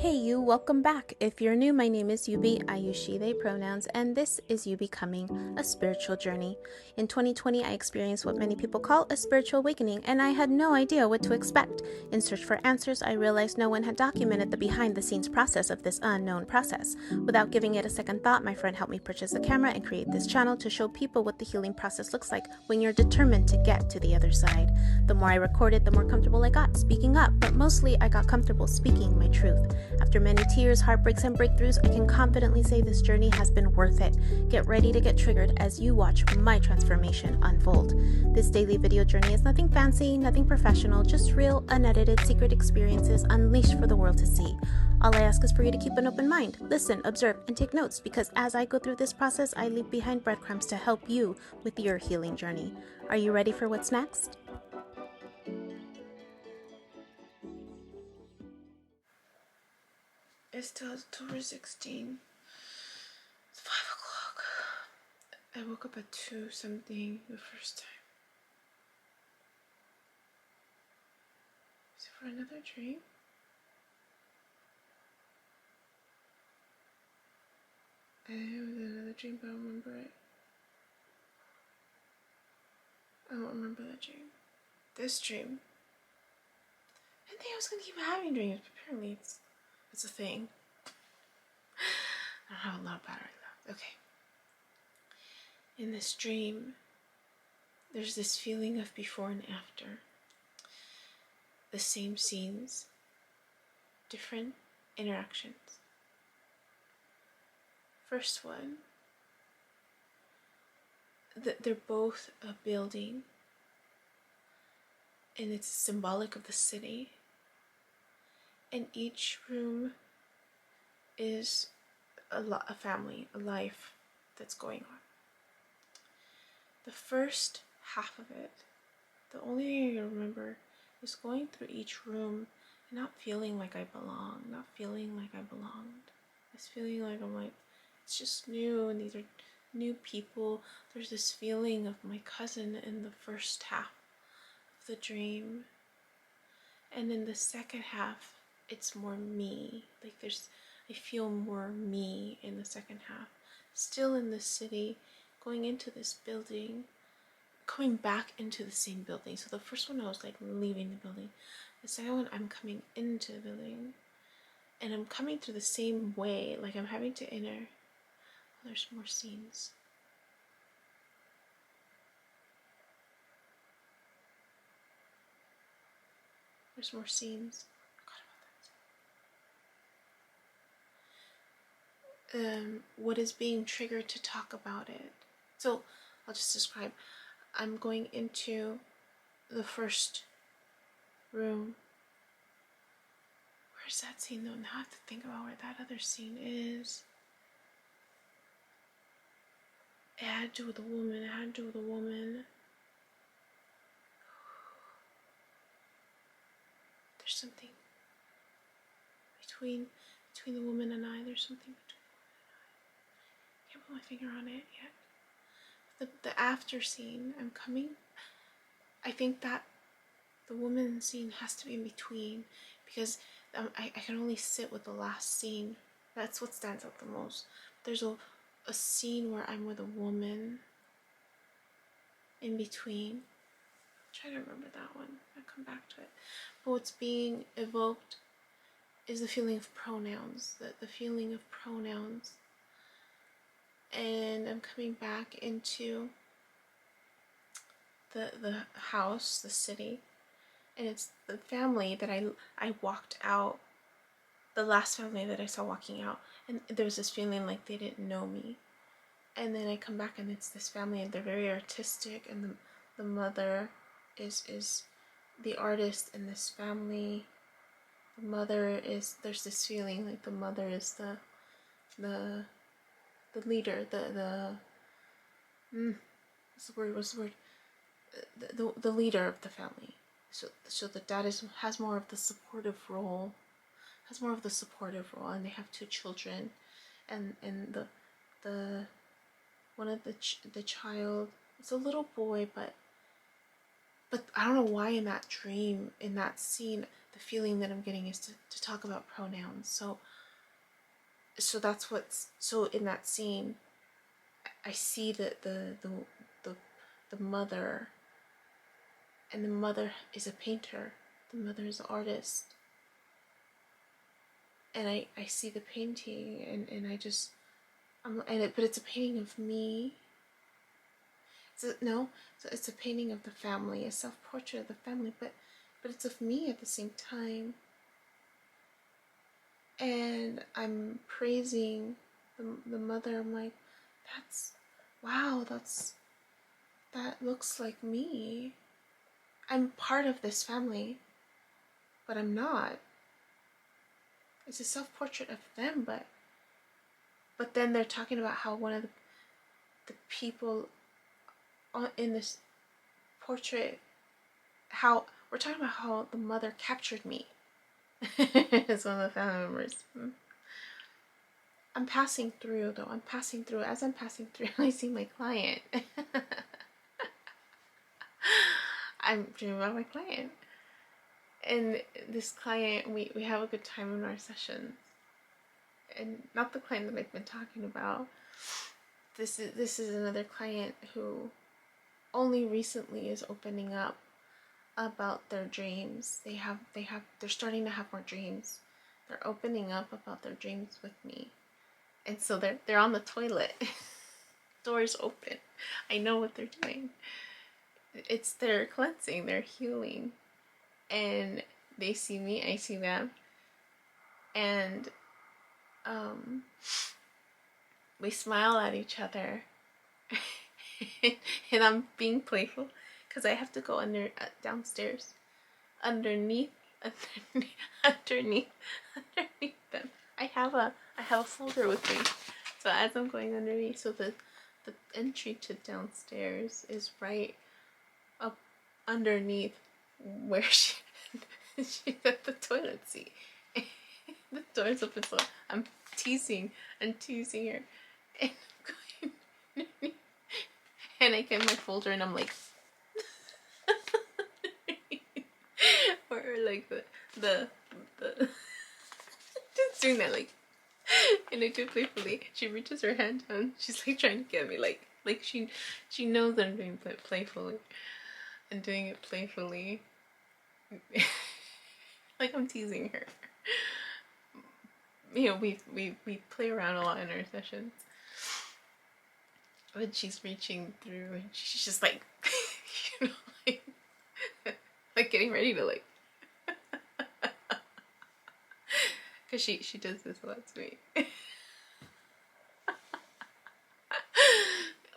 Hey you, welcome back. If you're new, my name is Yubi. I use she, they pronouns, and this is You Becoming a Spiritual Journey. In 2020, I experienced what many people call a spiritual awakening, and I had no idea what to expect. In search for answers, I realized no one had documented the behind-the-scenes process of this unknown process. Without giving it a second thought, my friend helped me purchase a camera and create this channel to show people what the healing process looks like when you're determined to get to the other side. The more I recorded, the more comfortable I got speaking up, but mostly I got comfortable speaking my truth. After many tears, heartbreaks, and breakthroughs, I can confidently say this journey has been worth it. Get ready to get triggered as you watch my transformation unfold. This daily video journey is nothing fancy, nothing professional, just real, unedited, secret experiences unleashed for the world to see. All I ask is for you to keep an open mind, listen, observe, and take notes, because as I go through this process, I leave behind breadcrumbs to help you with your healing journey. Are you ready for what's next? It's still October 16. It's 5 o'clock. I woke up at 2 something the first time. Is it for another dream? I think it was another dream, but I don't remember it. I don't remember that dream. This dream. I didn't think I was gonna keep having dreams, but apparently it's a thing. I don't have a lot of battery left. Okay. In this dream, there's this feeling of before and after. The same scenes, different interactions. First one, they're both a building, and it's symbolic of the city, and each room is a family, a life that's going on. The first half of it, the only thing I remember is going through each room and not feeling like I belong, not feeling like I belonged. It's feeling like it's just new, and these are new people. There's this feeling of my cousin in the first half of the dream, and in the second half it's more me. Like I feel more me in the second half, still in the city, going into this building, coming back into the same building. So the first one I was like leaving the building, the second one I'm coming into the building, and I'm coming through the same way, like I'm having to enter. There's more scenes. There's more scenes. I forgot about that. What is being triggered to talk about it? So I'll just describe. I'm going into the first room. Where's that scene though? Now I have to think about where that other scene is. It had to do with a woman. It had to do with a woman. There's something between the woman and I. There's something between the woman and I. Can't put my finger on it yet. The after scene, I'm coming. I think that the woman scene has to be in between, because I can only sit with the last scene. That's what stands out the most. There's a scene where I'm with a woman in between. Try to remember that one. I'll come back to it. But what's being evoked is the feeling of pronouns. The feeling of pronouns. And I'm coming back into the house, the city, and it's the family that I walked out, the last family that I saw walking out, and there was this feeling like they didn't know me. And then I come back and it's this family, and they're very artistic, and the mother is the artist in this family. The mother is, there's this feeling like the mother is the leader, what's the word? The leader of the family. So the dad has more of the supportive role, and they have 2 children, and the one of the child, it's a little boy, but I don't know why in that dream, in that scene, the feeling that I'm getting is to talk about pronouns. So that's what's, so in that scene, I see that the mother, and the mother is a painter. The mother is an artist. And I see the painting, and I just, but it's a painting of me. No, so it's a painting of the family, a self-portrait of the family, but it's of me at the same time. And I'm praising the mother. I'm like, wow, that looks like me. I'm part of this family, but I'm not. It's a self-portrait of them, but then they're talking about how one of the people in this portrait, how we're talking about how the mother captured me. It's one of the family members. I'm passing through, though. As I'm passing through, I see my client. I'm dreaming about my client. And this client, we have a good time in our sessions. And not the client that I've been talking about. This is another client who only recently is opening up about their dreams. They're starting to have more dreams. They're opening up about their dreams with me. And so they're on the toilet. Doors open. I know what they're doing. It's their cleansing, their healing. And they see me, I see them. And we smile at each other. And I'm being playful because I have to go downstairs, underneath them. I have a folder with me. So as I'm going underneath, so the entry to downstairs is right up underneath where she's at the toilet seat. The door's open, so I'm teasing her, and I'm going, and I get my folder, and I'm like, or like the just doing that, like, and I do it playfully. She reaches her hand down. She's like trying to get me, like she knows that I'm doing it playfully, and doing it playfully, like I'm teasing her. You know, we play around a lot in our sessions. When she's reaching through, and she's just like, you know, like getting ready to like, because she does this a lot to me.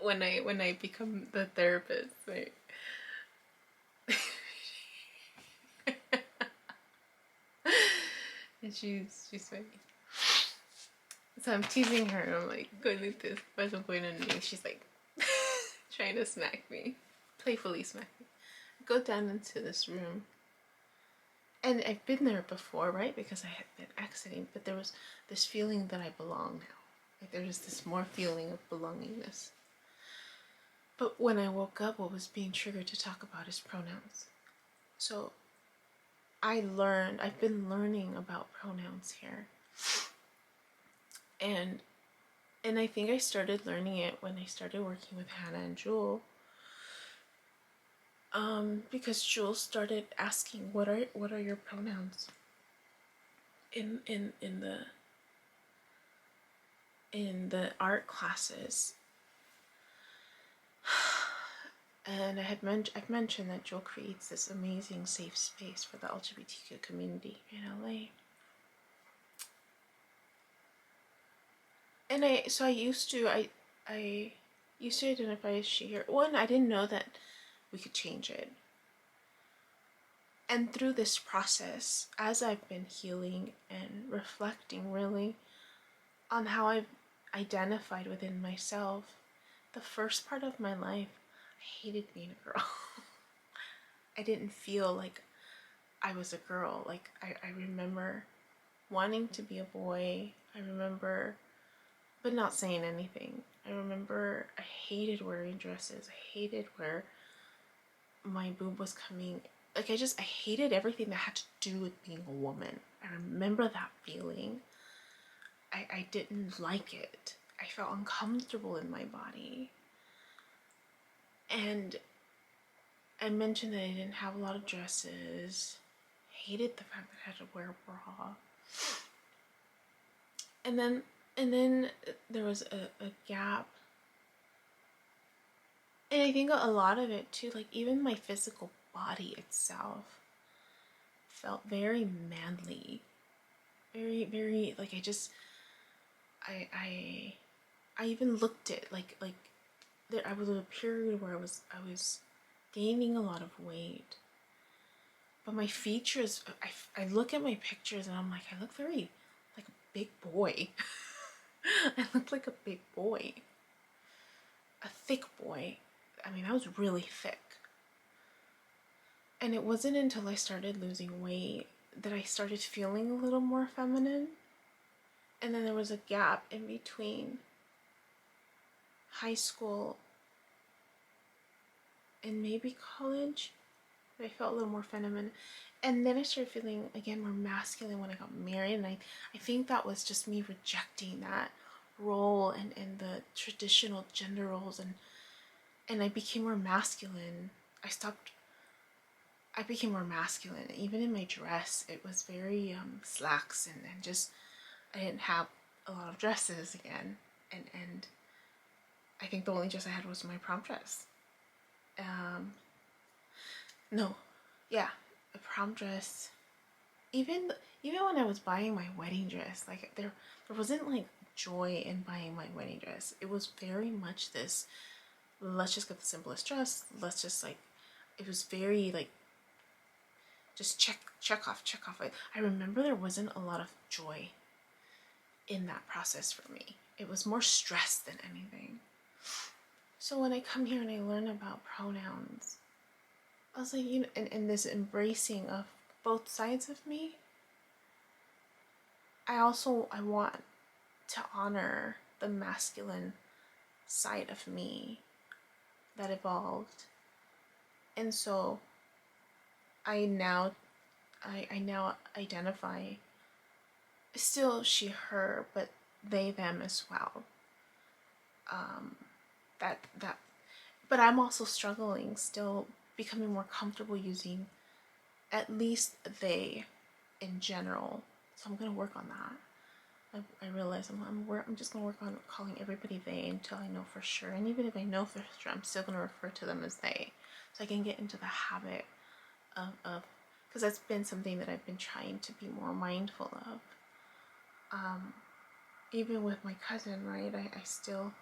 when I become the therapist, right? And she's funny. So I'm teasing her, and I'm like going like this as I'm going underneath. She's like trying to smack me, playfully smack me. I go down into this room, and I've been there before, right? Because I had been exiting, but there was this feeling that I belong now. Like there was this more feeling of belongingness. But when I woke up, what was being triggered to talk about is pronouns. So I've been learning about pronouns here. And I think I started learning it when I started working with Hannah and Jewel. Because Jewel started asking, what are your pronouns? In the art classes. And I've mentioned that Jewel creates this amazing safe space for the LGBTQ community in LA. And I used to identify as she, or one, I didn't know that we could change it. And through this process, as I've been healing and reflecting really on how I've identified within myself, the first part of my life, I hated being a girl. I didn't feel like I was a girl. Like I remember wanting to be a boy. I remember, but not saying anything. I remember I hated wearing dresses. I hated where my boob was coming. I hated everything that had to do with being a woman. I remember that feeling. I didn't like it. I felt uncomfortable in my body. And I mentioned that I didn't have a lot of dresses. Hated the fact that I had to wear a bra. And then there was a gap. And I think a lot of it too, like even my physical body itself felt very manly. Very, very, like I even looked at I was in a period where I was gaining a lot of weight, but my features, I look at my pictures and I'm like, I look very like a big boy. I looked like a big boy, a thick boy. I mean, I was really thick. And it wasn't until I started losing weight that I started feeling a little more feminine. And then there was a gap in between high school and maybe college, but I felt a little more feminine. And then I started feeling again more masculine when I got married. And I think that was just me rejecting that role and the traditional gender roles, and I became more masculine. I became more masculine. Even in my dress, it was very slacks and just, I didn't have a lot of dresses again. And I think the only dress I had was my prom dress. A prom dress. Even when I was buying my wedding dress, like there wasn't like joy in buying my wedding dress. It was very much this, let's just get the simplest dress. Let's just it was very like, just check off. I remember there wasn't a lot of joy in that process for me. It was more stress than anything. So when I come here and I learn about pronouns, I was like, and this embracing of both sides of me, I want to honor the masculine side of me that evolved. And so I now identify still she, her, but they, them as well. But I'm also struggling, still becoming more comfortable using at least they in general. So I'm gonna work on that. I realize I'm just gonna work on calling everybody they until I know for sure. And even if I know for sure, I'm still gonna refer to them as they, so I can get into the habit of because that's been something that I've been trying to be more mindful of. Even with my cousin, right? I still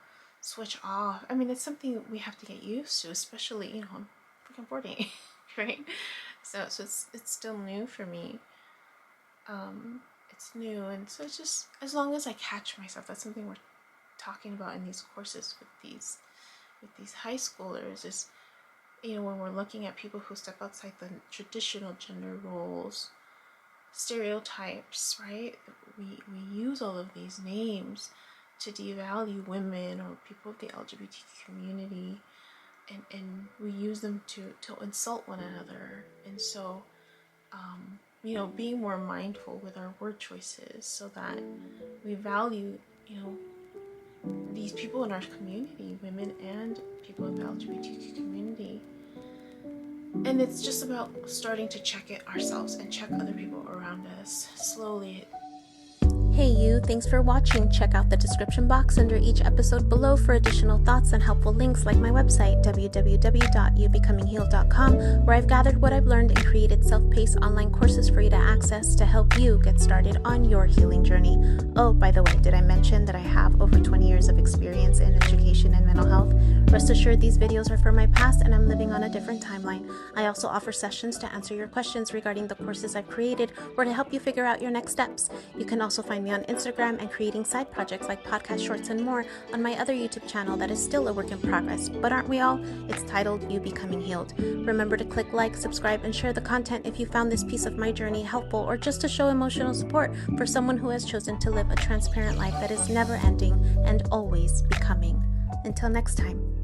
switch off. I mean, it's something we have to get used to, especially, I'm freaking 40, right? So it's still new for me. It's new, and so it's just, as long as I catch myself, that's something we're talking about in these courses with these high schoolers, is, when we're looking at people who step outside the traditional gender roles, stereotypes, right? We use all of these names to devalue women or people of the LGBTQ community, and we use them to insult one another. And so, being more mindful with our word choices so that we value, these people in our community, women and people in the LGBTQ community. And it's just about starting to check it ourselves and check other people around us slowly. Hey you, thanks for watching. Check out the description box under each episode below for additional thoughts and helpful links like my website, www.youbecominghealed.com, where I've gathered what I've learned and created self-paced online courses for you to access to help you get started on your healing journey. Oh, by the way, did I mention that I have over 20 years of experience in education and mental health? Rest assured, these videos are from my past and I'm living on a different timeline. I also offer sessions to answer your questions regarding the courses I've created or to help you figure out your next steps. You can also find me on Instagram and creating side projects like podcast shorts and more on my other YouTube channel that is still a work in progress, but aren't we all? It's titled You Becoming Healed. Remember to click like, subscribe, and share the content if you found this piece of my journey helpful, or just to show emotional support for someone who has chosen to live a transparent life that is never ending and always becoming. Until next time.